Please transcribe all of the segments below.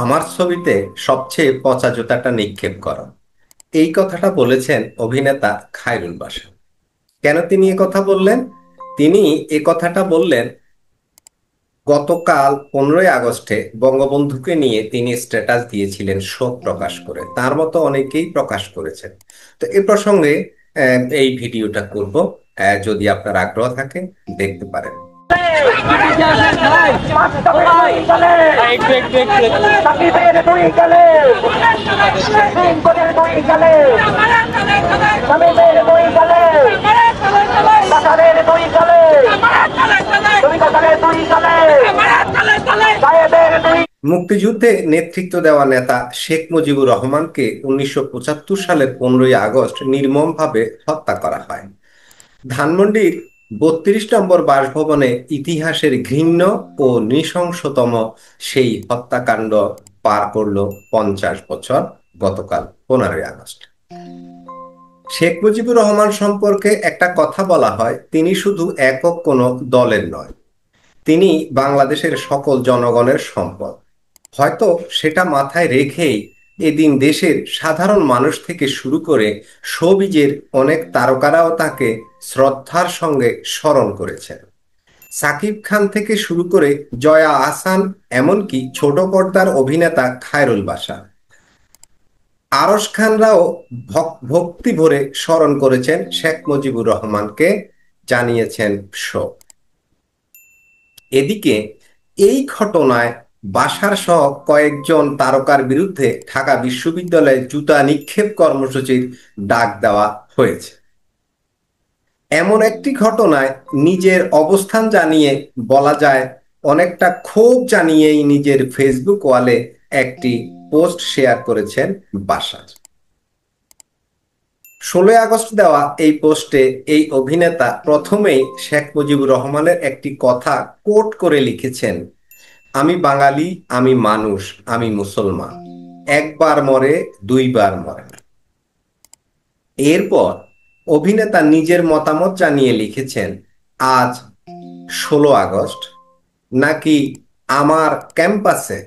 আমার ছবিতে সবচেয়ে পচা জুতাটা নিক্ষেপ করো, এই কথাটা বলেছেন অভিনেতা খায়রুল বাশা। কেন তিনি এ কথা বললেন? তিনি এ কথাটা বললেন গতকাল 15ই আগস্টে বঙ্গবন্ধুকে নিয়ে তিনি স্ট্যাটাস দিয়েছিলেন শোক প্রকাশ করে, তার মতো অনেকেই প্রকাশ করেছেন। তো এ প্রসঙ্গে এই ভিডিওটা করব। যদি আপনার আগ্রহ থাকে দেখতে পারেন। মুক্তিযুদ্ধে নেতৃত্ব দেওয়া নেতা শেখ মুজিবুর রহমানকে 1975 সালের 15ই আগস্ট নির্মমভাবে হত্যা করা হয়। ধানমন্ডির 32 নম্বর বাসভবনে ইতিহাসের ঘৃণ্য ও নৃশংসতম সেই হত্যাকাণ্ড পার করল 50 বছর গতকাল 15ই আগস্ট। শেখ মুজিবুর রহমান সম্পর্কে একটা কথা বলা হয়, তিনি শুধু একক কোনো দলের নয়, তিনি বাংলাদেশের সকল জনগণের সম্পদ। হয়তো সেটা মাথায় রেখেই এদিন দেশের সাধারণ মানুষ থেকে শুরু করে শোবিজের অনেক তারকারাও তাকে শ্রদ্ধার সঙ্গে স্মরণ করেছেন। সাকিব খান থেকে শুরু করে জয়া আহসান, এমনকি ছোট পর্দার অভিনেতা খায়রুল বাশা, আরশ খানরাও ভক্তি ভরে স্মরণ করেছেন শেখ মুজিবুর রহমানকে, জানিয়েছেন শোক। এদিকে এই ঘটনায় বাশার সহ কয়েকজন তারকার বিরুদ্ধে ঢাকা বিশ্ববিদ্যালয়ে জুতা নিক্ষেপ কর্মসূচির ডাক দেওয়া হয়েছে। এমন একটি ঘটনায় নিজের অবস্থান জানিয়ে, বলা যায় অনেকটা ক্ষোভ জানিয়েই, নিজের ফেসবুক ওয়ালে একটি পোস্ট শেয়ার করেছেন বাশা। 16ই আগস্ট দেওয়া এই পোস্টে এই অভিনেতা প্রথমেই শেখ মুজিবুর রহমানের একটি কথা কোট করে লিখেছেন, আমি বাঙালি, আমি মানুষ, আমি মুসলমান, একবার মরে দুইবার মরে না। এরপর অভিনেতা নিজের মতামত জানিয়ে লিখেছেন, আজ 16 আগস্ট নাকি আমার ক্যাম্পাসে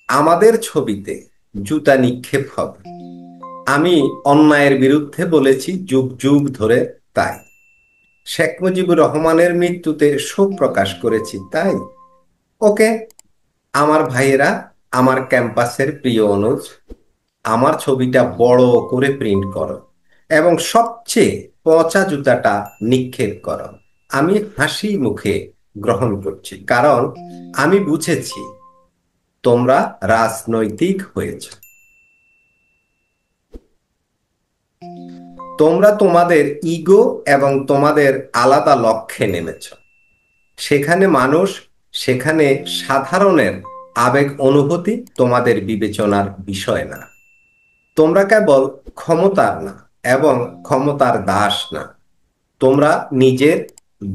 আমাদের ছবিতে জুতা নিক্ষেপ হবে। আমি অন্যায়ের বিরুদ্ধে বলেছি যুগ যুগ ধরে, তাই শেখ মুজিবুর রহমানের মৃত্যুতে শোক প্রকাশ করেছি, তাই ওকে আমার ভাইয়েরা, আমার ক্যাম্পাসের প্রিয় অনুজ, আমার ছবিটা বড় করে প্রিন্ট করো এবং সবচেয়ে পচা জুতাটা নিক্ষেপ করো। আমি হাসি মুখে গ্রহণ করছি, কারণ আমি বুঝেছি তোমরা রাজনৈতিক হয়েছ। তোমরা তোমাদের ইগো এবং তোমাদের আলাদা লক্ষ্যে নেমেছ। সেখানে মানুষ, সেখানে সাধারণের আবেগ অনুভূতি তোমাদের বিবেচনার বিষয় না। তোমরা কেবল ক্ষমতার না এবং ক্ষমতার দাস না, তোমরা নিজের,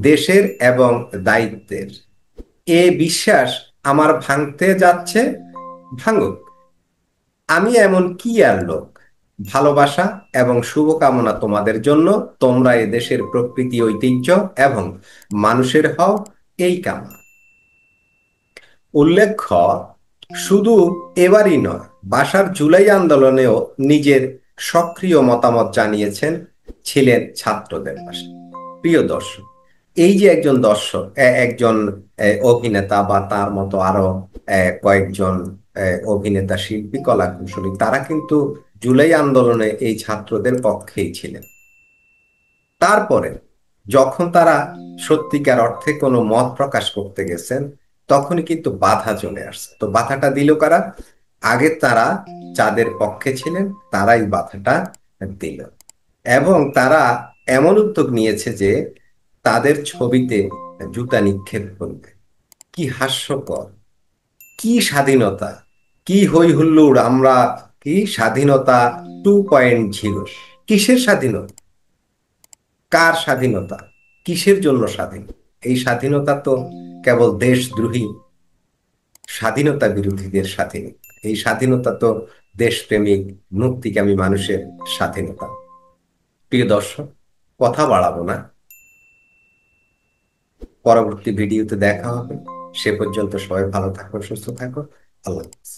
দেশের এবং দায়িত্বের। এ বিশ্বাস আমার ভাঙতে যাচ্ছে, ভাঙুক। আমি এমন কি আর লোক। ভালোবাসা এবং শুভকামনা তোমাদের জন্য। তোমরা এ দেশের প্রকৃতি, ঐতিহ্য এবং মানুষের হও, এই কামনা। উল্লেখ্য, শুধু এবারই নয়, বাশার জুলাই আন্দোলনেও নিজের সক্রিয় মতামত জানিয়েছেন, ছিলেন ছাত্রদের পাশে। প্রিয় দর্শক, এই যে একজন দর্শক, একজন অভিনেতা বা তার মতো আরো কয়েকজন অভিনেতা, শিল্পী, কলা কুশলী, তারা কিন্তু জুলাই আন্দোলনে এই ছাত্রদের পক্ষেই ছিলেন। তারপরে যখন তারা সত্যিকার অর্থে কোনো মত প্রকাশ করতে গেছেন, তখনই কিন্তু বাধা চলে আসছে। তো বাধাটা দিল কারা? আগে তারা যাদের পক্ষে ছিলেন তারাই বাধাটা দিল, এবং তারা এমন উদ্যোগ নিয়েছে যে তাদের ছবিতে জুতা নিক্ষেপ করবে। কি হাস্যকর! কি স্বাধীনতা! কি হই হুল্লোড়! আমরা কি স্বাধীনতা 2.0? কিসের স্বাধীনতা? কার স্বাধীনতা? কিসের জন্য স্বাধীন? এই স্বাধীনতা তো কেবল দেশদ্রোহী, স্বাধীনতা বিরোধীদের স্বাধীনতা। এই স্বাধীনতা তো দেশপ্রেমিক, মুক্তিকামী মানুষের স্বাধীনতা। প্রিয় দর্শক, কথা বাড়াবো না, পরবর্তী ভিডিওতে দেখা হবে। সে পর্যন্ত সবাই ভালো থাকো, সুস্থ থাকো। আল্লাহ হাফেজ।